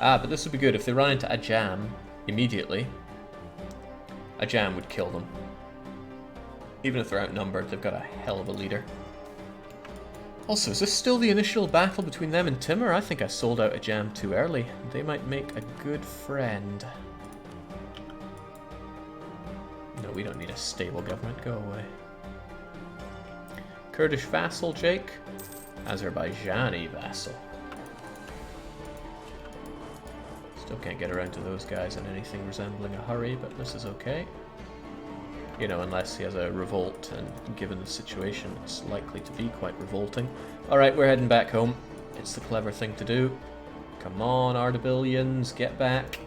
Ah, but this would be good if they run into Ajam immediately. Ajam would kill them. Even if they're outnumbered, they've got a hell of a leader. Also, is this still the initial battle between them and Timur? I think I sold out Ajam too early. They might make a good friend. No, we don't need a stable government. Go away. Kurdish vassal, Jake. Azerbaijani vassal. Still can't get around to those guys in anything resembling a hurry, but this is okay. You know, unless he has a revolt, and given the situation, it's likely to be quite revolting. Alright, we're heading back home. It's the clever thing to do. Come on, Ardabilians, get back.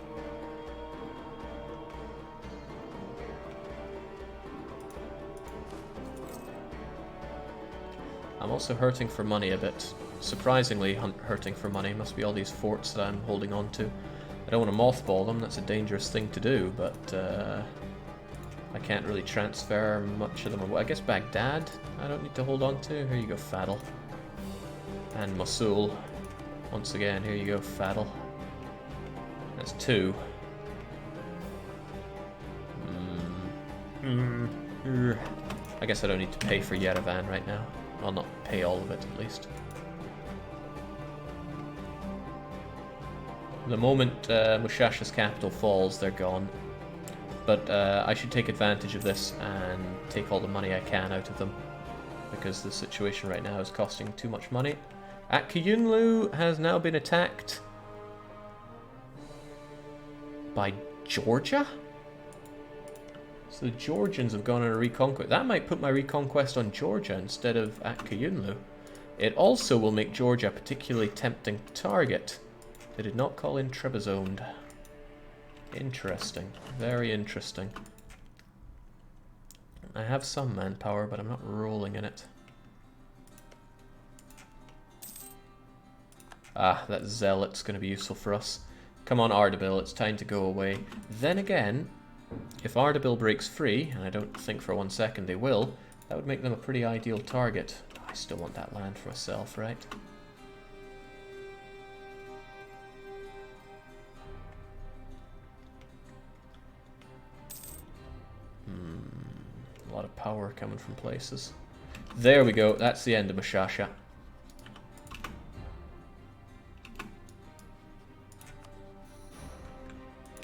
I'm also hurting for money a bit. Surprisingly hurting for money. Must be all these forts that I'm holding on to. I don't want to mothball them, that's a dangerous thing to do, but I can't really transfer much of them away. I guess Baghdad I don't need to hold on to. Here you go, Fadl. And Mosul. Once again, here you go, Fadl. That's 2. I guess I don't need to pay for Yerevan right now. Well, not pay all of it, at least. The moment Mushasha's capital falls, they're gone. But I should take advantage of this and take all the money I can out of them, because the situation right now is costing too much money. Akyunlu has now been attacked by Georgia? So the Georgians have gone on a reconquest. That might put my reconquest on Georgia instead of Akyunlu. It also will make Georgia a particularly tempting target. They did not call in Trebizond. Interesting. Very interesting. I have some manpower, but I'm not rolling in it. Ah, that Zealot's going to be useful for us. Come on, Ardabil, it's time to go away. Then again, if Ardabil breaks free, and I don't think for 1 second they will, that would make them a pretty ideal target. I still want that land for myself, right? A lot of power coming from places. There we go, that's the end of Mushasha.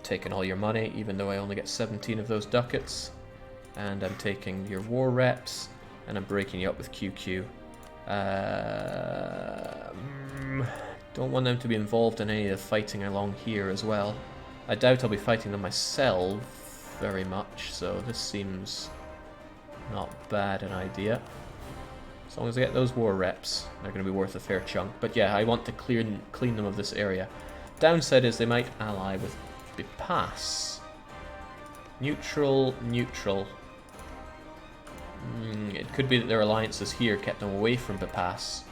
Taking all your money, even though I only get 17 of those ducats. And I'm taking your war reps, and I'm breaking you up with QQ. Don't want them to be involved in any of the fighting along here as well. I doubt I'll be fighting them myself very much, so this seems not bad an idea. As long as I get those war reps, they're going to be worth a fair chunk. But yeah, I want to clean them of this area. Downside is they might ally with Bipas. Neutral, neutral. It could be that their alliances here kept them away from Bipas.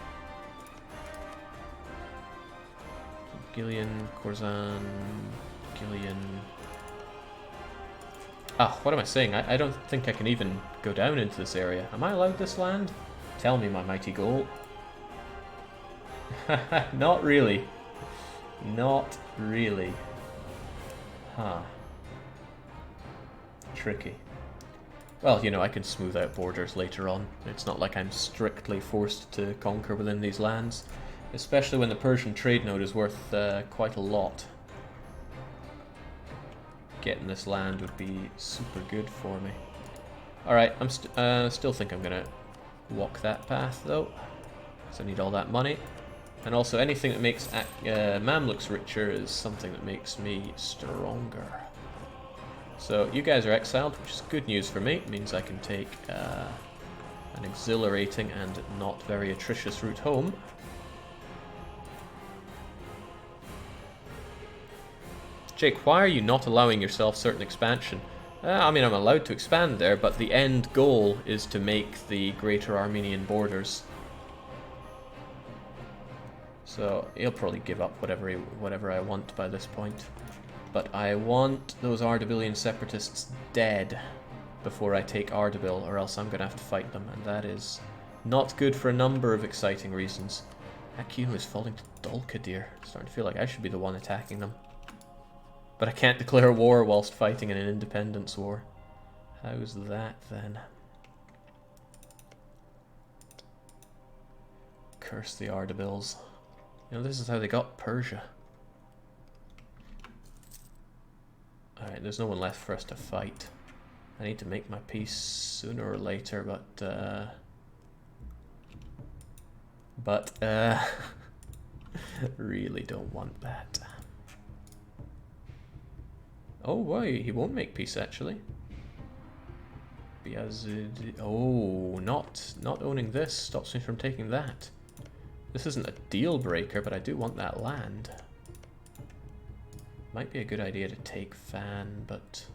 Gillian, Khorasan, Gillian. Ah, what am I saying? I don't think I can even go down into this area. Am I allowed this land? Tell me, my mighty goal. Not really. Not really. Huh. Tricky. Well, you know, I can smooth out borders later on. It's not like I'm strictly forced to conquer within these lands. Especially when the Persian trade node is worth quite a lot. Getting this land would be super good for me. Alright, I'm still think I'm gonna walk that path though, because I need all that money. And also anything that makes Mamluks richer is something that makes me stronger. So you guys are exiled, which is good news for me. It means I can take an exhilarating and not very atrocious route home. Jake, why are you not allowing yourself certain expansion? I mean, I'm allowed to expand there, but the end goal is to make the greater Armenian borders. So he'll probably give up whatever I want by this point. But I want those Ardabilian separatists dead before I take Ardabil, or else I'm going to have to fight them, and that is not good for a number of exciting reasons. Akun is falling to Dulkadir. Starting to feel like I should be the one attacking them. But I can't declare war whilst fighting in an independence war. How's that then? Curse the Ardebils. You know, this is how they got Persia. Alright, there's no one left for us to fight. I need to make my peace sooner or later, but really don't want that. Oh, why? He won't make peace, actually. Because, oh, not owning this stops me from taking that. This isn't a deal breaker, but I do want that land. Might be a good idea to take Van, but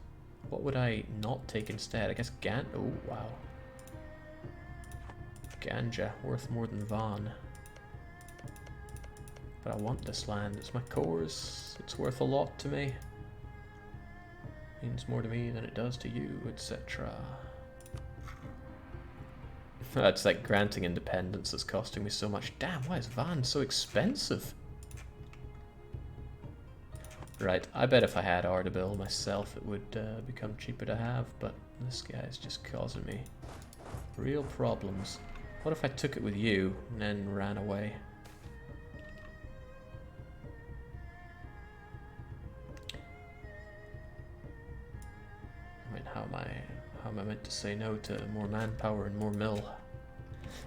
what would I not take instead? I guess oh, wow. Ganja, worth more than Van. But I want this land. It's my cores. It's worth a lot to me. Means more to me than it does to you, etc. That's like granting independence that's costing me so much. Damn, why is Van so expensive? Right, I bet if I had Ardabil myself it would become cheaper to have, but this guy is just causing me real problems. What if I took it with you and then ran away? I mean, how am I meant to say no to more manpower and more mill?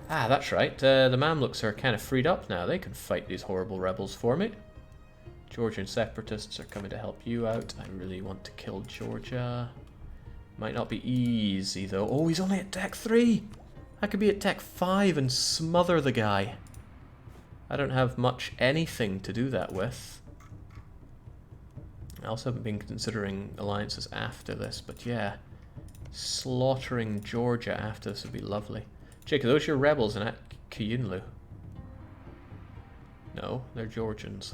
Ah, that's right. The Mamluks are kind of freed up now. They can fight these horrible rebels for me. Georgian separatists are coming to help you out. I really want to kill Georgia. Might not be easy though. Oh, he's only at Tech 3! I could be at Tech 5 and smother the guy. I don't have much anything to do that with. I also haven't been considering alliances after this, but yeah. Slaughtering Georgia after this would be lovely. Jake, are those your rebels in Kiyunlu? No, they're Georgians.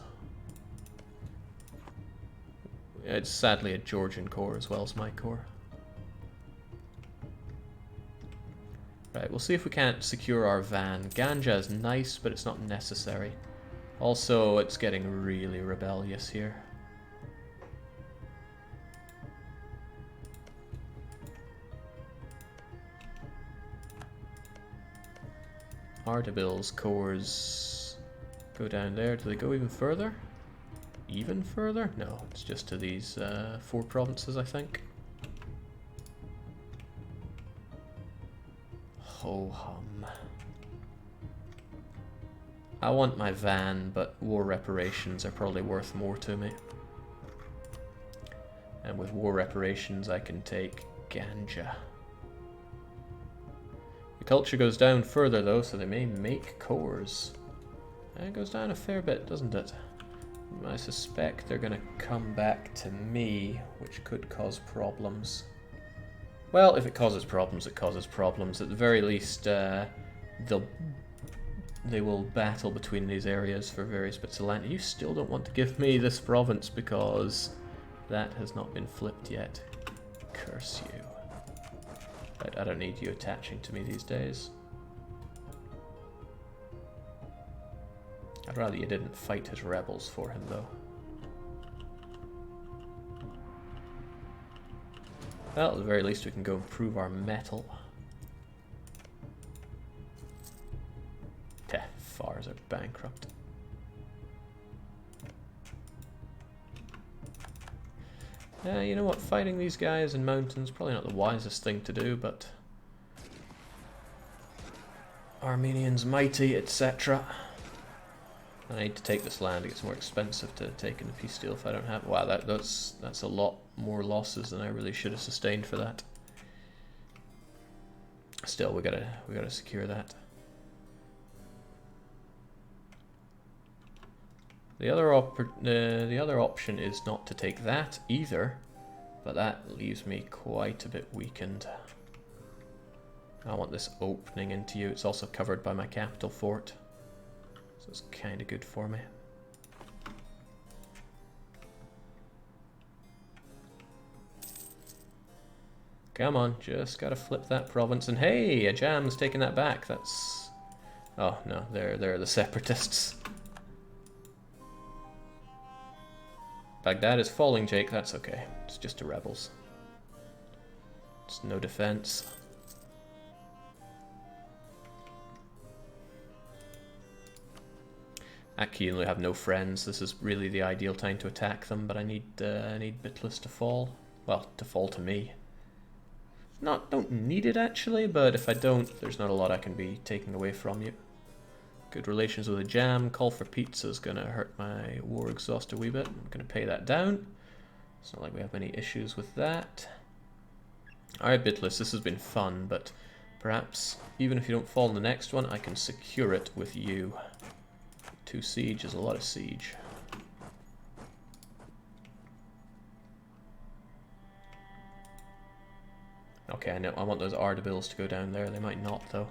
It's sadly a Georgian core as well as my core. Right, we'll see if we can't secure our van. Ganja is nice, but it's not necessary. Also, it's getting really rebellious here. Ardabil's cores go down there. Do they go even further? Even further? No, it's just to these 4 provinces, I think. Ho-hum. I want my van, but war reparations are probably worth more to me. And with war reparations, I can take Ganja. The culture goes down further, though, so they may make cores. And it goes down a fair bit, doesn't it? I suspect they're going to come back to me, which could cause problems. Well, if it causes problems, it causes problems. At the very least, they will battle between these areas for various bits of land. You still don't want to give me this province because that has not been flipped yet. Curse you. Right, I don't need you attaching to me these days. I'd rather you didn't fight his rebels for him, though. Well, at the very least we can go improve our metal. Fars are bankrupt. You know what, fighting these guys in mountains, probably not the wisest thing to do, but... Armenians mighty, etc. I need to take this land. It gets more expensive to take in a peace deal if I don't have. Wow, that's a lot more losses than I really should have sustained for that. Still, we gotta secure that. The other option is not to take that either, but that leaves me quite a bit weakened. I want this opening into you. It's also covered by my capital fort. So it's kind of good for me. Come on, just gotta flip that province. And hey, Ajam's taking that back. That's Oh, no, they're the separatists. Baghdad is falling, Jake. That's okay. It's just the rebels. It's no defense. Akiunlu have no friends. This is really the ideal time to attack them, but I need Bitlis to fall. Well, to fall to me. Don't need it actually, but if I don't, there's not a lot I can be taking away from you. Good relations with a jam. Call for pizza is going to hurt my war exhaust a wee bit. I'm going to pay that down. It's not like we have any issues with that. Alright, Bitlis, this has been fun, but perhaps even if you don't fall in the next one, I can secure it with you. 2 siege is a lot of siege. Okay, I know. I want those Ardebils to go down there. They might not, though.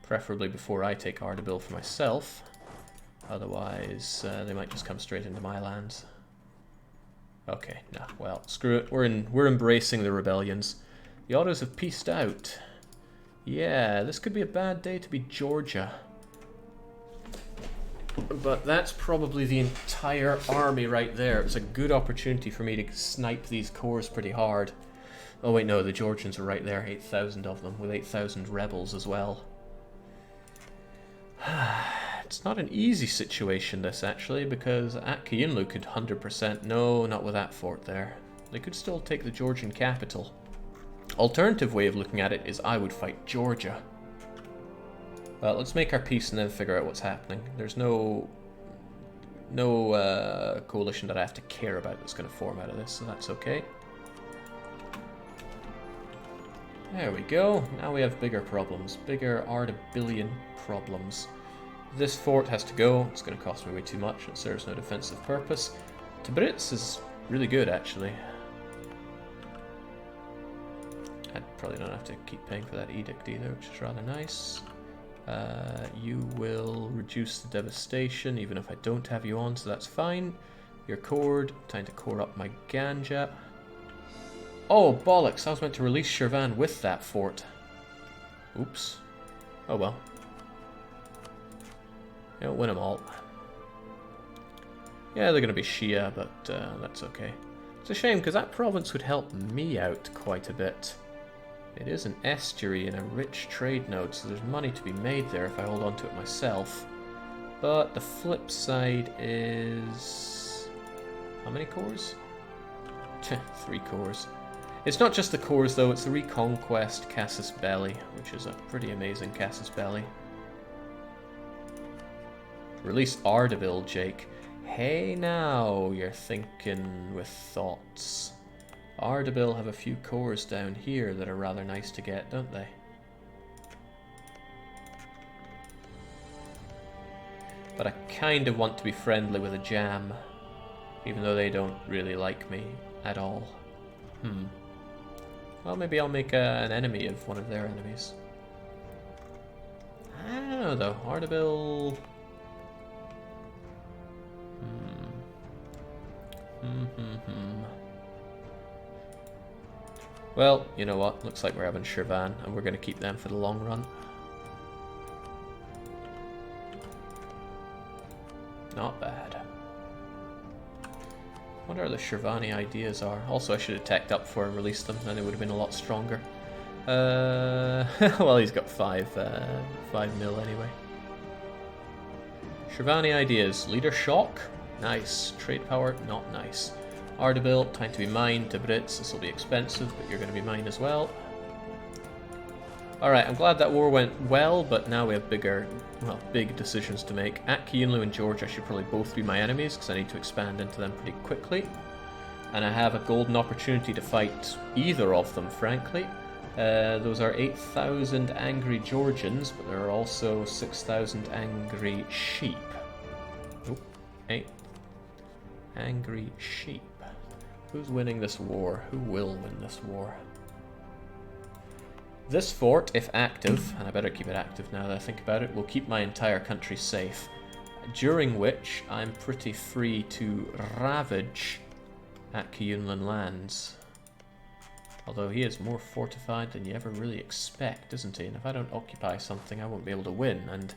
Preferably before I take Ardebil for myself. Otherwise, they might just come straight into my lands. Okay, nah, well, screw it. We're embracing the rebellions. The Ottos have peaced out. Yeah, this could be a bad day to be Georgia. But that's probably the entire army right there. It's a good opportunity for me to snipe these cores pretty hard. Oh wait, no, the Georgians are right there. 8,000 of them, with 8,000 rebels as well. It's not an easy situation, this, actually, because Akiunlu could 100%... No, not with that fort there. They could still take the Georgian capital. Alternative way of looking at it is I would fight Georgia. Well, let's make our peace and then figure out what's happening. There's no coalition that I have to care about that's going to form out of this, so that's okay. There we go. Now we have bigger problems. Bigger Ardebilian problems. This fort has to go. It's going to cost me way too much. It serves no defensive purpose. Tabriz is really good, actually. I probably don't have to keep paying for that edict either, which is rather nice. You will reduce the devastation, even if I don't have you on, so that's fine. You're cored. Time to core up my Ganja. Oh, bollocks. I was meant to release Shirvan with that fort. Oops. Oh well. You don't win them all. Yeah, they're going to be Shia, but that's okay. It's a shame, because that province would help me out quite a bit. It is an estuary and a rich trade node, so there's money to be made there if I hold on to it myself. But the flip side is... How many cores? 3 cores. It's not just the cores, though. It's the Reconquest Casus Belli, which is a pretty amazing Casus Belli. Release Ardebil, Jake. Hey now, you're thinking with thoughts. Ardebil have a few cores down here that are rather nice to get, don't they? But I kind of want to be friendly with a jam, even though they don't really like me at all. Well, maybe I'll make an enemy of one of their enemies. I don't know, though. Ardebil... Well, you know what? Looks like we're having Shirvan, and we're going to keep them for the long run. Not bad. What are the Shirvani ideas are? Also, I should have teched up before I released them, then they would have been a lot stronger. Well, he's got 5 mil anyway. Shirvani ideas. Leader shock? Nice. Trade power? Not nice. Ardebil, time to be mine. Tabriz, this will be expensive, but you're going to be mine as well. Alright, I'm glad that war went well, but now we have big decisions to make. Akiunlu and Georgia should probably both be my enemies, because I need to expand into them pretty quickly. And I have a golden opportunity to fight either of them, frankly. Those are 8,000 angry Georgians, but there are also 6,000 angry sheep. Oh, 8 angry sheep. Who's winning this war? Who will win this war? This fort, if active, and I better keep it active now that I think about it, will keep my entire country safe, during which I'm pretty free to ravage Akiunlan lands. Although he is more fortified than you ever really expect, isn't he? And if I don't occupy something, I won't be able to win. And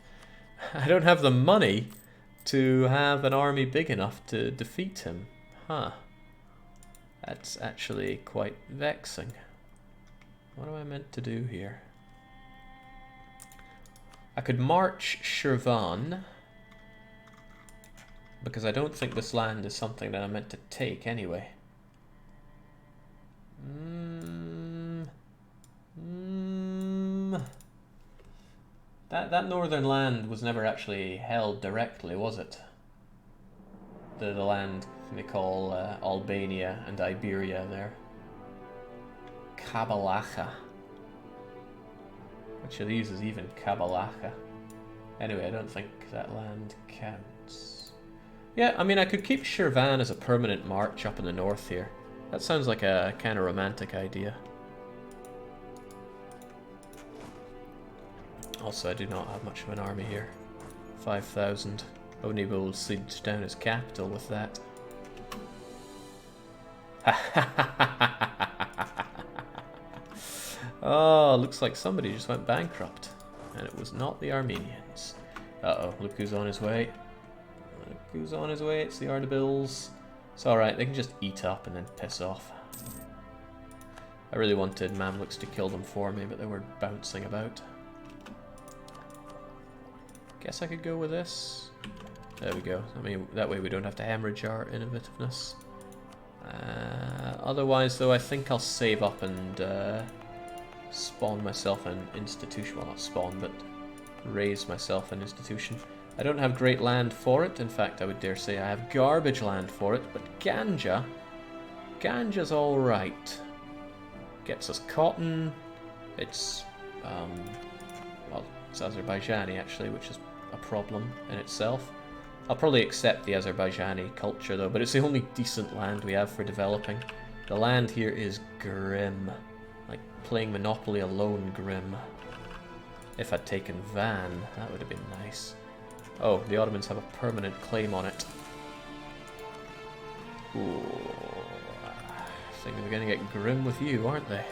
I don't have the money to have an army big enough to defeat him. Huh. That's actually quite vexing. What am I meant to do here? I could march Shirvan, because I don't think this land is something that I'm meant to take anyway. That northern land was never actually held directly, was it? The land they call Albania and Iberia there. Kabalacha. Which of these is even Kabalacha? Anyway, I don't think that land counts. Yeah, I mean, I could keep Shirvan as a permanent march up in the north here. That sounds like a kind of romantic idea. Also, I do not have much of an army here. 5,000. Only will siege down his capital with that. Oh, looks like somebody just went bankrupt. And it was not the Armenians. Uh-oh, look who's on his way. Look who's on his way, it's the Ardabills. It's alright, they can just eat up and then piss off. I really wanted Mamluks to kill them for me, but they were bouncing about. Guess I could go with this. There we go. I mean, that way we don't have to hemorrhage our innovativeness. Otherwise, though, I think I'll save up and spawn myself an institution. Well, not spawn, but raise myself an institution. I don't have great land for it. In fact, I would dare say I have garbage land for it. But Ganja, Ganja's all right. Gets us cotton. It's well, it's Azerbaijani actually, which is a problem in itself. I'll probably accept the Azerbaijani culture though, but it's the only decent land we have for developing. The land here is grim. Like playing Monopoly alone grim. If I'd taken Van, that would have been nice. Oh, the Ottomans have a permanent claim on it. Ooh, I think they're going to get grim with you, aren't they?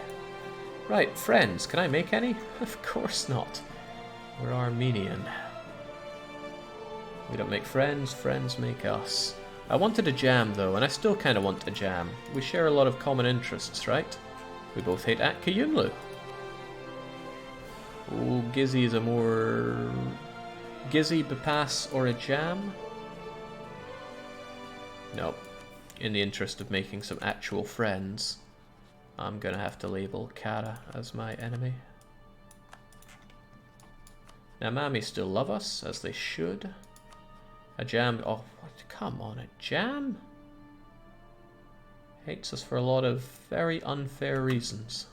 Right, friends, can I make any? Of course not. We're Armenian. We don't make friends, friends make us. I wanted a jam though, and I still kind of want a jam. We share a lot of common interests, right? We both hate Atkayunlu. Oh, Gizzy is a more... Gizzy, Bepass, or a jam? No. In the interest of making some actual friends, I'm gonna have to label Kara as my enemy. Now, Mami still love us, as they should. A jam... Oh, come on, a jam? Hates us for a lot of very unfair reasons.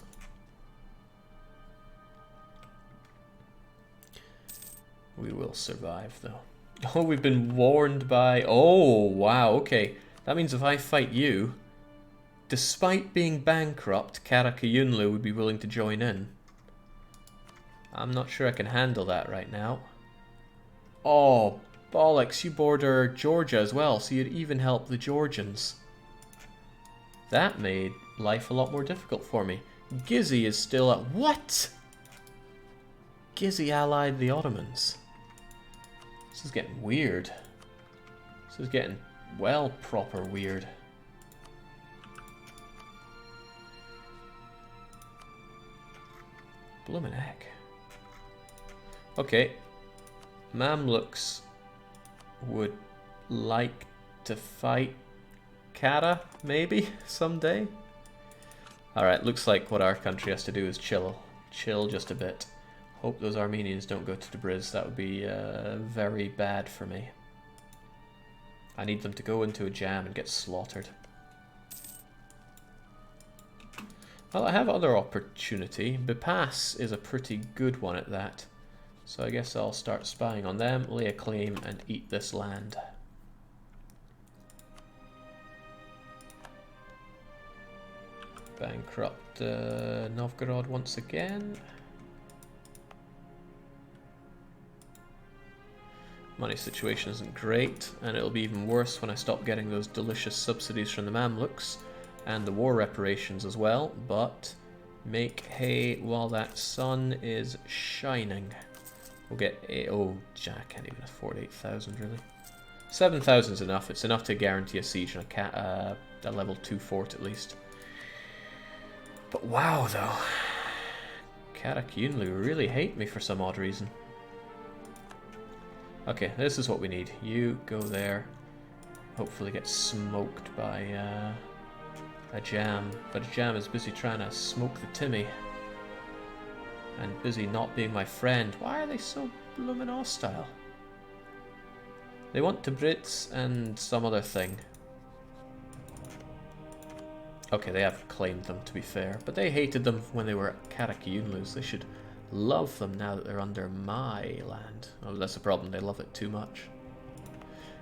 We will survive, though. Oh, we've been warned by... Oh, wow, okay. That means if I fight you, despite being bankrupt, Karakayunlu would be willing to join in. I'm not sure I can handle that right now. Oh, bollocks, you border Georgia as well, so you'd even help the Georgians. That made life a lot more difficult for me. Gizzy is still at... What? Gizzy allied the Ottomans. This is getting weird. This is getting, well, proper weird. Bloomin' heck. Okay. Mamluks would like to fight Kara, maybe, someday? Alright, looks like what our country has to do is chill. Chill just a bit. Hope those Armenians don't go to Tabriz. That would be very bad for me. I need them to go into a jam and get slaughtered. Well, I have other opportunity. Bepass is a pretty good one at that. So I guess I'll start spying on them, lay a claim, and eat this land. Bankrupt Novgorod once again. Money situation isn't great, and it'll be even worse when I stop getting those delicious subsidies from the Mamluks. and the war reparations as well, but make hay while that sun is shining. We'll get a... oh, I can't even afford 8,000 really. 7,000 is enough. It's enough to guarantee a siege and a level 2 fort at least. But wow, though. Karakyunlu really hate me for some odd reason. Okay, this is what we need. You go there. Hopefully get smoked by a jam. But a jam is busy trying to smoke the Timmy. And busy not being my friend. Why are they so bloomin' hostile? They want the Brits and some other thing. Okay, they have claimed them, to be fair. But they hated them when they were Karakyunlus. They should love them now that they're under my land. Oh, that's the problem. They love it too much.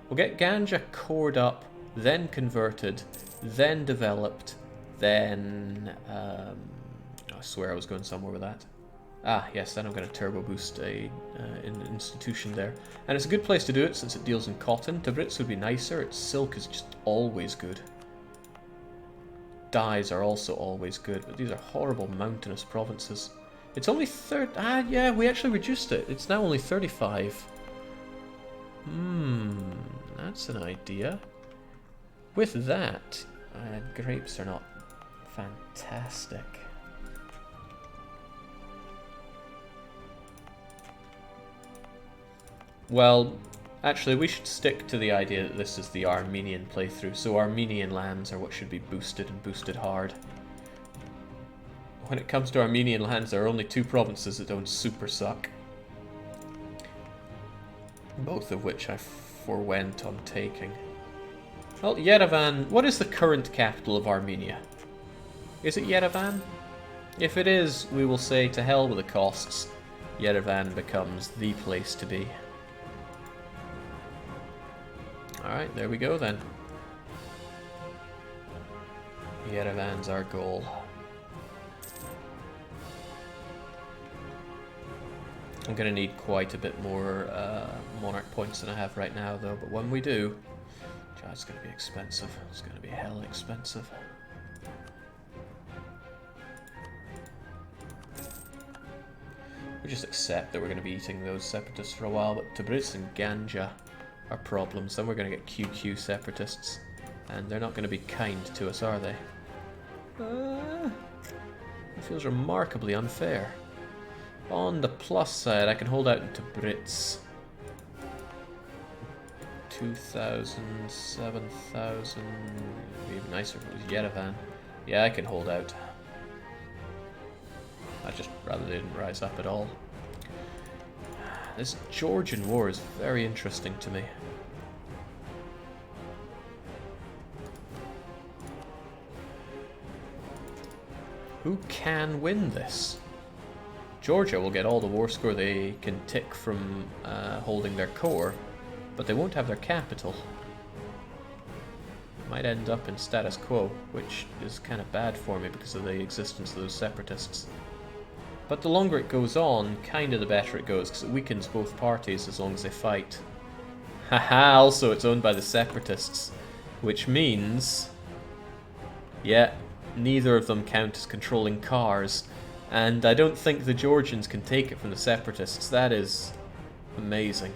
We'll get Ganja cored up, then converted, then developed, then... I swear I was going somewhere with that. Ah, yes, then I'm going to turbo boost an institution there. And it's a good place to do it since it deals in cotton. Tabrits would be nicer. Its silk is just always good. Dyes are also always good, but these are horrible mountainous provinces. It's only yeah, we actually reduced it. It's now only 35. That's an idea. With that, grapes are not fantastic. Well, actually, we should stick to the idea that this is the Armenian playthrough, so Armenian lands are what should be boosted and boosted hard. When it comes to Armenian lands, there are only 2 provinces that don't super suck. Both of which I forwent on taking. Well, Yerevan... what is the current capital of Armenia? Is it Yerevan? If it is, we will say to hell with the costs. Yerevan becomes the place to be. Alright, there we go then. Yerevan's our goal. I'm going to need quite a bit more monarch points than I have right now, though. But when we do, it's going to be expensive. It's going to be hell expensive. We just accept that we're going to be eating those separatists for a while. But Tabriz and Ganja are problems. Then we're going to get QQ separatists, and they're not going to be kind to us, are they? It feels remarkably unfair. On the plus side, I can hold out into Brits. 2,000, 7,000. It'd be even nicer if it was Yerevan. Yeah, I can hold out. I just rather they didn't rise up at all. This Georgian war is very interesting to me. Who can win this? Georgia will get all the war score they can tick from holding their core, but they won't have their capital. Might end up in status quo, which is kind of bad for me because of the existence of those separatists. But the longer it goes on, kind of the better it goes, because it weakens both parties as long as they fight. Haha, also it's owned by the separatists, which means... yeah, neither of them count as controlling cars. And I don't think the Georgians can take it from the separatists. That is amazing.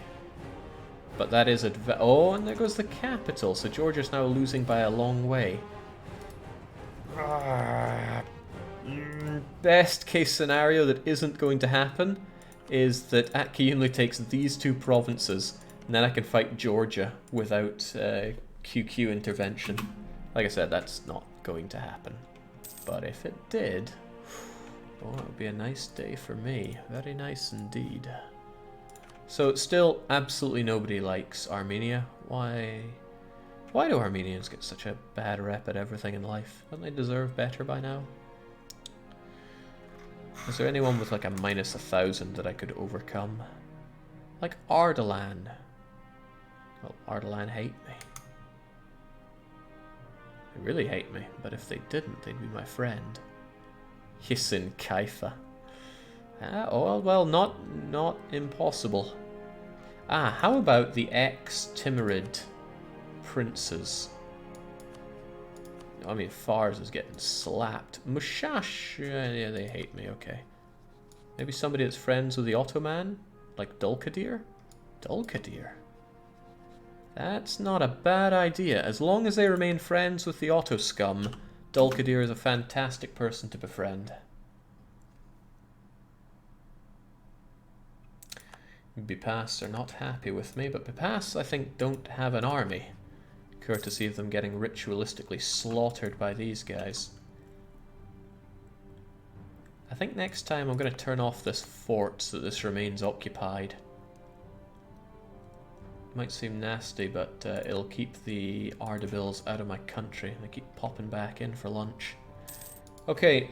But that is oh, and there goes the capital. So Georgia's now losing by a long way. Best case scenario that isn't going to happen is that Akyunlu takes these 2 provinces, and then I can fight Georgia without QQ intervention. Like I said, that's not going to happen. But if it did... oh, it would be a nice day for me. Very nice indeed. So, still, absolutely nobody likes Armenia. Why do Armenians get such a bad rep at everything in life? Don't they deserve better by now? Is there anyone with like a minus 1,000 that I could overcome? Like Ardalan. Well, Ardalan hate me. They really hate me, but if they didn't, they'd be my friend. Hisin Kaifa. Oh, well, not impossible. How about the ex-Timurid princes? I mean, Fars is getting slapped. Mushash, yeah, they hate me, okay. Maybe somebody that's friends with the Ottoman? Like Dulkadir? Dulkadir? That's not a bad idea. As long as they remain friends with the Otto scum, Dulkadir is a fantastic person to befriend. Bipas are not happy with me, but Bipas, I think, don't have an army, courtesy of them getting ritualistically slaughtered by these guys. I think next time I'm going to turn off this fort so that this remains occupied. Might seem nasty, but it'll keep the Ardebils out of my country. They keep popping back in for lunch. Okay,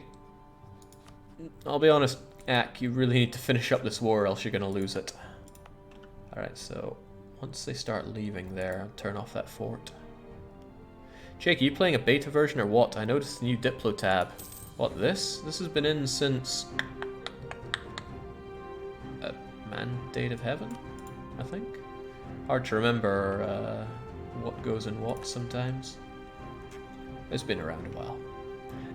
I'll be honest, Ak, you really need to finish up this war or else you're going to lose it. Alright, so once they start leaving there, I'll turn off that fort. Jake, are you playing a beta version or what? I noticed the new Diplo tab. What, this? This has been in since... Mandate of Heaven, I think? Hard to remember what goes in what sometimes. It's been around a while.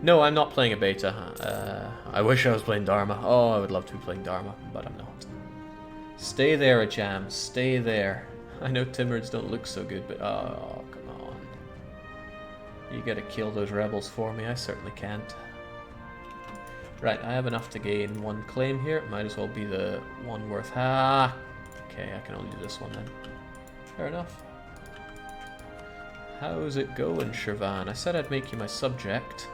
No, I'm not playing a beta. I wish I was playing Dharma. Oh, I would love to be playing Dharma, but I'm not. Stay there, Ajam. Stay there. I know Timurids don't look so good, but oh, come on. You gotta kill those rebels for me. I certainly can't. Right, I have enough to gain one claim here. Might as well be the one worth... Ah! Okay, I can only do this one then. Fair enough. How's it going, Shirvan? I said I'd make you my subject.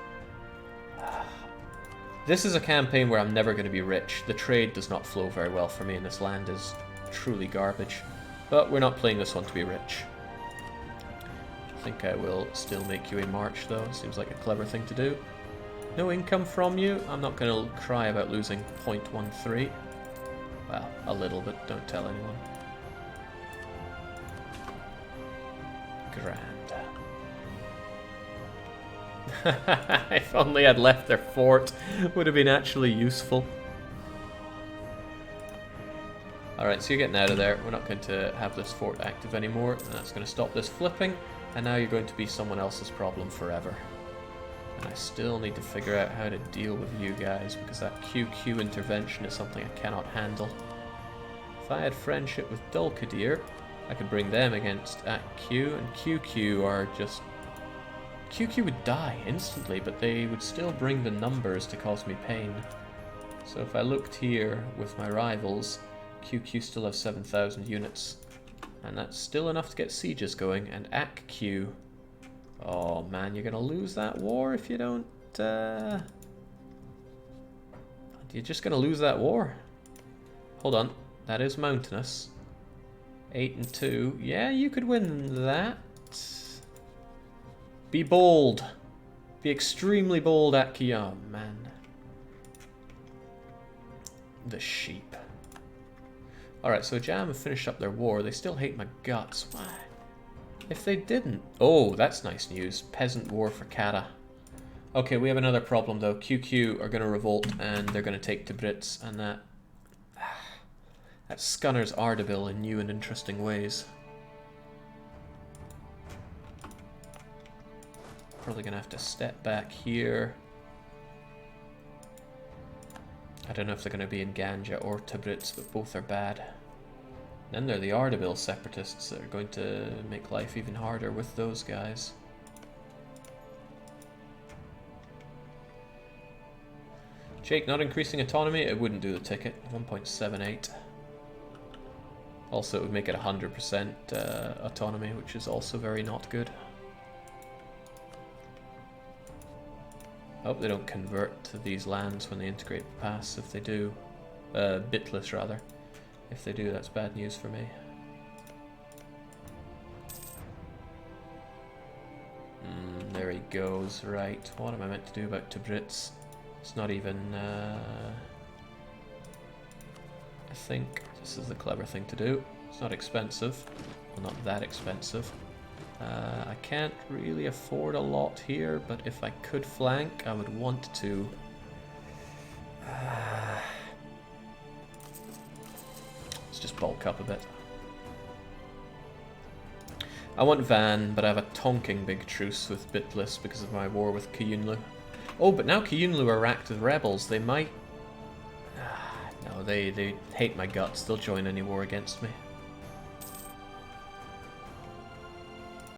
This is a campaign where I'm never going to be rich. The trade does not flow very well for me, and this land is truly garbage. But we're not playing this one to be rich. I think I will still make you a march, though. Seems like a clever thing to do. No income from you? I'm not going to cry about losing 0.13. Well, a little, but don't tell anyone. Grand. If only I'd left their fort, would have been actually useful. Alright, so you're getting out of there. We're not going to have this fort active anymore, and that's going to stop this flipping, and now you're going to be someone else's problem forever. And I still need to figure out how to deal with you guys, because that QQ intervention is something I cannot handle. If I had friendship with Dulkadir, I could bring them against AQ, and QQ are just... QQ would die instantly, but they would still bring the numbers to cause me pain. So if I looked here with my rivals, QQ still have 7,000 units. And that's still enough to get sieges going, and AQ... Oh man, you're gonna lose that war if you don't... You're just gonna lose that war. Hold on, that is mountainous. 8 and 2. Yeah, you could win that. Be bold. Be extremely bold, Aki. Oh, man. The sheep. Alright, so Jam have finished up their war. They still hate my guts. Why? If they didn't... Oh, that's nice news. Peasant war for Kara. Okay, we have another problem, though. QQ are going to revolt, and they're going to take Tabrits, and that... That scunners Ardabil in new and interesting ways. Probably gonna have to step back here. I don't know if they're gonna be in Ganja or Tabrits, but both are bad. Then there are the Ardabil separatists that are going to make life even harder with those guys. Jake, not increasing autonomy? It wouldn't do the ticket. 1.78. Also, it would make it 100% autonomy, which is also very not good. I hope they don't convert to these lands when they integrate Pass. If they do, Bitless rather. If they do, that's bad news for me. There he goes. Right, what am I meant to do about Tabrits? It's not even... I think this is the clever thing to do. It's not expensive. Well, not that expensive. I can't really afford a lot here, but if I could flank, I would want to. Let's just bulk up a bit. I want Van, but I have a tonking big truce with Bitlis because of my war with Kiyunlu. Oh, but now Kiyunlu are racked with rebels. They might... No, they hate my guts. They'll join any war against me.